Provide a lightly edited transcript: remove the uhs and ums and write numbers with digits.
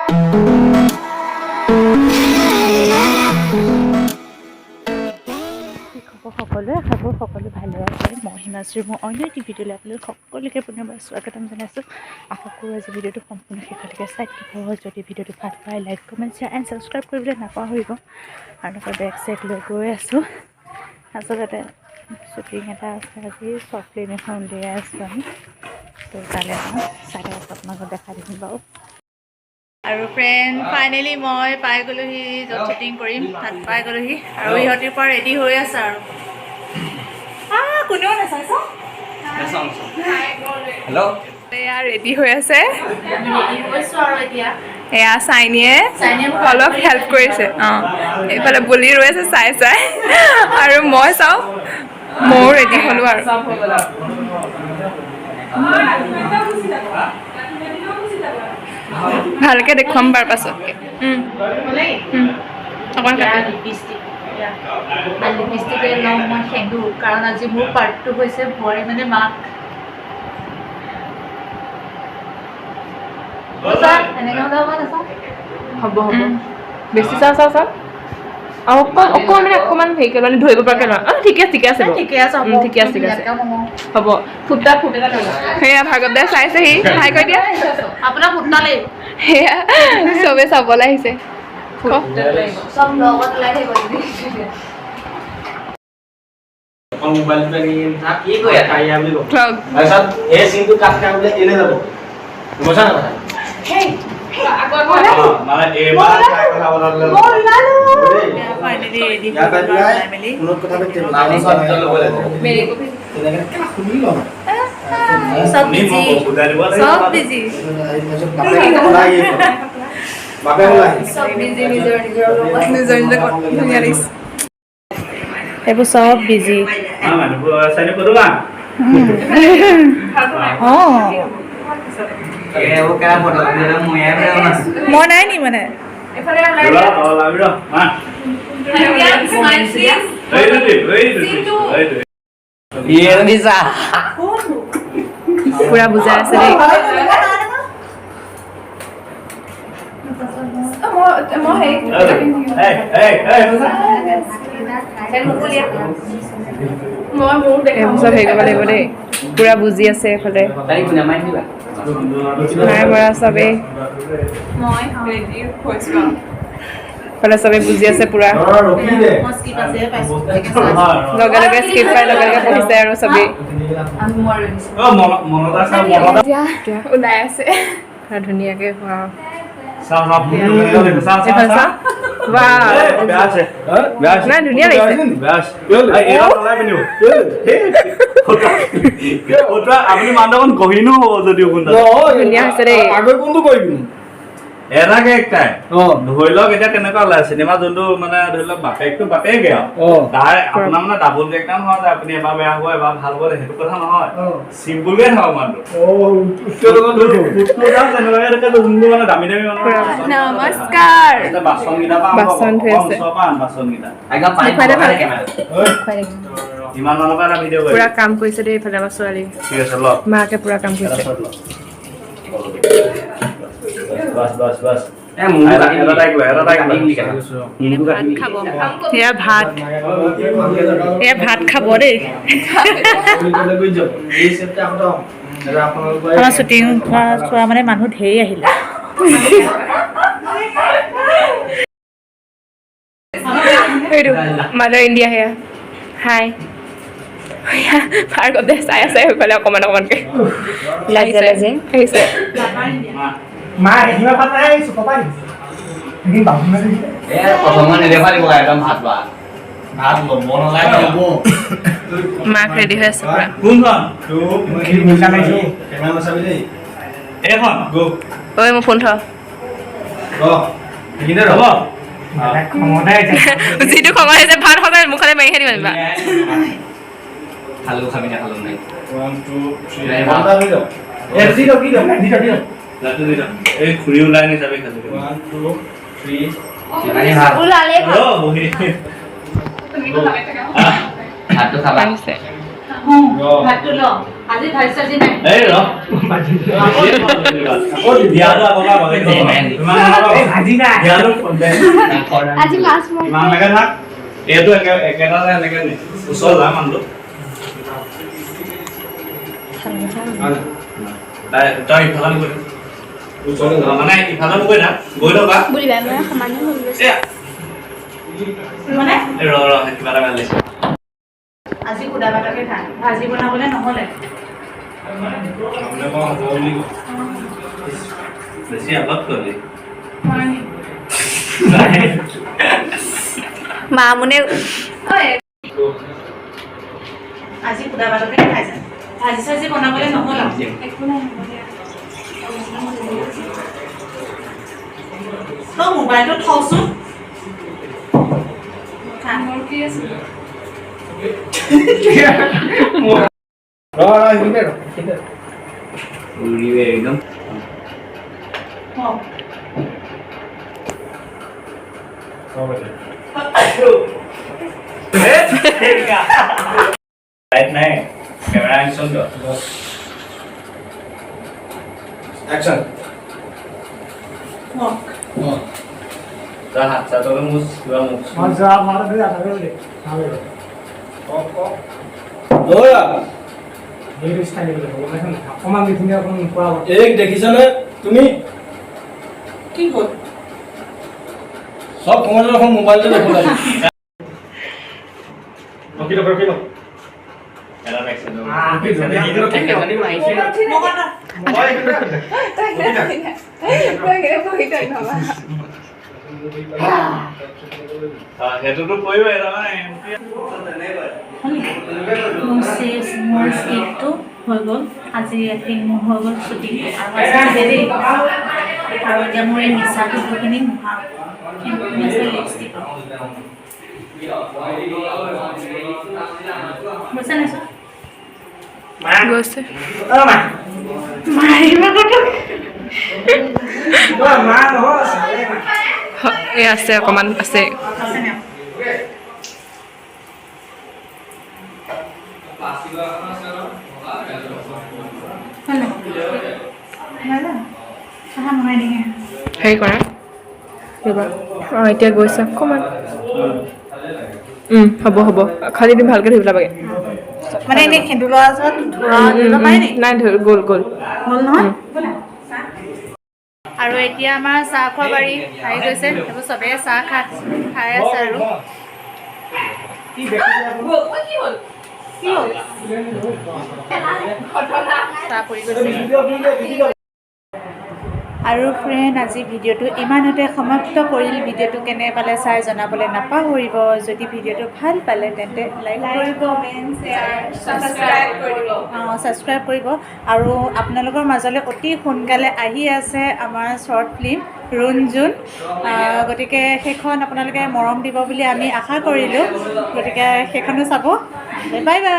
সকলোৱে সকলো ভালে আছে মই হিমাশ্ৰী মই অন্য এটি ভিডিঅ' লৈ আপোনালোক সকলোকে পুনৰবাৰ স্বাগতম জনাইছোঁ আশা কৰোঁ আজি ভিডিঅ'টো সম্পূৰ্ণ শেষলৈকে চাই থাকিব যদি ভিডিঅ'টো ভাল পায় like comment share and subscribe কৰিবলৈ নাপাহৰিব আৰু বেগ চেগ লৈ গৈ আছোঁ আচলতে শ্বুটিং এটা আছে আজি শ্বৰ্ট ফিল্ম এখন উলিয়াই আছোঁ আমি তো তালৈ চাই আপোনালোকক দেখাই দিম বাৰু আৰু ফ্ৰেণ্ড ফাইনেলি মই পাই গ'লোহি য'ত শ্বুটিং কৰিম তাত পাই গ'লোহি আৰু ইহঁতিৰ পৰা ৰেডি হৈ আছে আৰু কোনেও নাচাইছ হেল্ল' এয়া ৰেডি হৈ আছে এয়া চাইনিয়ে অলপ হেল্প কৰিছে অঁ এইফালে বুলি ৰৈ আছে চাই চাই আৰু মই চাওঁ ময়ো ৰেডি হ'লোঁ আৰু ভালকে দেখুৱাম বাৰ পাছতকে অকণ লিপষ্টিকে লওঁ মই খেলোঁ কাৰণ আজি মোৰ পাৰ্টটো হৈছে ভৰি মানে মাক এনেকৈ হ'লে হ'ব নাচাওঁ হ'ব হ'ব বেছি চাওঁ চাওঁ চাওঁ অকণমান হেৰি মানে ধৰিব পৰাকৈ লোৱা ঠিকে আছে ঠিকে আছে ঠিকে আছে ঠিকে আছে ঠিক আছে হ'ব ফুটা ফুটা সেয়া ভাগত দে চাইছেহি হাই কৈ দিয়া আপোনাৰ ফুটালেই সেয়া চবেই চাবলৈ আহিছে চব লগত ওলাই থাকিব মোবাইল কি কৈ তাৰপিছত এই চিনটো কাট খাই বোলে এনে যাব বুজা না মানে এবাৰ ট্ৰাই কৰা বনালে ফাইনালি ৰেডি ফেমিলি কোনো কথা পাতিব নাম শব্দ ল'ব লাগিব মেৰে কো তেনেকে কেলা শুনি ল সব বিজি বাপে ওলাই সব বিজি নিজৰ ধুনীয়া লাগিছে এইবোৰ চব বিজি মানুহ চাইনে কৰোৱা মই নাই নি মানে পুৰা বুজাই আছে দেই চব হেৰি কৰিব লাগিব দেই পুৰা বুজি আছে এইফালে নাই পৰা চবেই এইফালে চবেই বুজি আছে পুৰা লগে লগে স্কিপ পাই লগে লগে পঢ়িছে আৰু চবেই ওলাই আছে ধুনীয়াকে ধুনীয়া আপুনি মানুহখন গহীনো হ'ব যদিও ধুনীয়া হৈছে দেই আগৰ কোনটো কৰিবি এটাকে একটাই ধৰি লওক এতিয়া কেনেকুৱা ওলাই চিনেমা যোনটো মানে ধৰি লওক বাপেকটো বাপেকে আৰু তাৰ আপোনাৰ মানে ডাবল কেৰেক্টাৰ নহয় যে আপুনি এবাৰ বেয়া হ'ব এবাৰ ভাল হ'ব সেইটো কথা নহয় চিম্পুলকে থাকক মানুহটো যোনটো মানে দামী দামী মানুহ নমস্কাৰ বাচন কেইটা বাচন ধুই আছে বাচন কেইটা ইমান মানৰ পৰা এটা ভিডিঅ' কৰি পুৰা কাম কৰিছে দেই এইফালে আমাৰ ছোৱালী ঠিক আছে ল মাকে পুৰা কাম কৰিছে বাস বাস বাস ভাত খাব দেই আমাৰ শ্বুটিং চোৱা মানে মানুহ ধেৰ আহিলে মাদাৰ ইণ্ডিয়া সেয়া হাই ভাৰ্গৱে চাই আছে সেইফালে অকণমান অকণমানকৈ লাজে লাজে আহিছে মা হিমা পাতা আহিছো পাপা দিন বাবু না এ প্ৰথমে নিলে পাৰিব একদম ভাত বা ভাত ল'ব নালাগে হ'ব মাক ৰেডি হৈ আছে পুৰা কোনখন তো কি মিছা নাইছো কেমেৰা নাচাবি দেই এইখন গো ঐ মোৰ ফোন থ এইখিনিতে ৰ'ব যিটো খবৰ আহিছে ভাত সদায় মুখলে মাৰিহে দিব পাৰিবা খালো খাবি না খালো নাই 1 2 3 বান্দা হৈ যাও এ দিও এই খুৰি ওলাই নি যাবে খালি 1 2 3 মানে ভাত ওলালে বহি ভাতটো খাবা আহিছে ভাতটো ল আজি ভাজি চাজি নাই এই ৰ দিয়াটো আপোনাৰ ভাজি নাই আজি মাছ ইমান লাগে থাক এইটো একেটা এনেকে নি ওচৰ যা মানুহটো তই ইফালে গৈ মানে ইফালে গৈ থাক গৈ থকা বুলি বেয়া বেয়া সমানে হৈ গৈছে মানে ৰ কিবা এটা ভাল লাগিছে আজি সুদা ভাতকে খাই ভাজি বনাবলৈ নহ'লে বেছি আগত কৰিলি মা মুনে আজি সুদা ভাতকে খাই যায় ভাজি চাজি বনাবলৈ নহ'ল একো নাই তই মোবাইলটো থওঁচোন কি আছে একদম লাইট নাই কেমেৰা একশন তো অ্যাকশন যা হাত চাটো মুছ কিবা মুছ মজা ভালো করে আসবে বলে হবে দৌৰা এই স্টাইল করে বলে এখন অকমান দিন এখন পড়া এই দেখিছানে তুমি কি হ'ল সব সময়ত এখন মোবাইলতে দেখো লাগে ওকে ওকে এটা একশন সেইটোতো কৰিবই মোৰ স্কিপটো হৈ গ'ল আজি এক্টিং মোৰ হৈ গ'ল শ্বুটিং আৰু এতিয়া মোৰ এই মিছা কুকুৰখিনি লিপষ্টিক বুজিছা নাই গৈছে ও মা মাৰিব ও মা নহয় সালে মা এই আছে অকমান আছে আছে নে হেৰি কৰা ৰ'বা অঁ এতিয়া গৈছে অকমান হ'ব হ'ব খালি তুমি ভালকৈ ধৰিব লাগে মানে এনেই সেন্দু লোৱা য'ত ধৰা দিব পাৰে নি নাই ধৰি গ'ল হ'ল নহয় আৰু এতিয়া আমাৰ চাহ খোৱা বাৰী আহি গৈছে সেইবোৰ চবেই চাহ খাই আছে আৰু কি দেখিছে কি হ'ল চাহ পৰি গৈছে ভিডিও আৰু ফ্ৰেণ্ড আজি ভিডিঅ'টো ইমানতে সমাপ্ত কৰিল ভিডিঅ'টো কেনে পালে চাই জনাবলৈ নাপাহৰিব যদি ভিডিঅ'টো ভাল পালে তেন্তে লাইক কৰিব ছাবস্ক্ৰাইব কৰিব আৰু আপোনালোকৰ মাজলৈ অতি সোনকালে আহি আছে আমাৰ শ্বৰ্ট ফিল্ম ৰুণজুন গতিকে সেইখন আপোনালোকে মৰম দিব বুলি আমি আশা কৰিলোঁ গতিকে সেইখনো চাব বাই বাই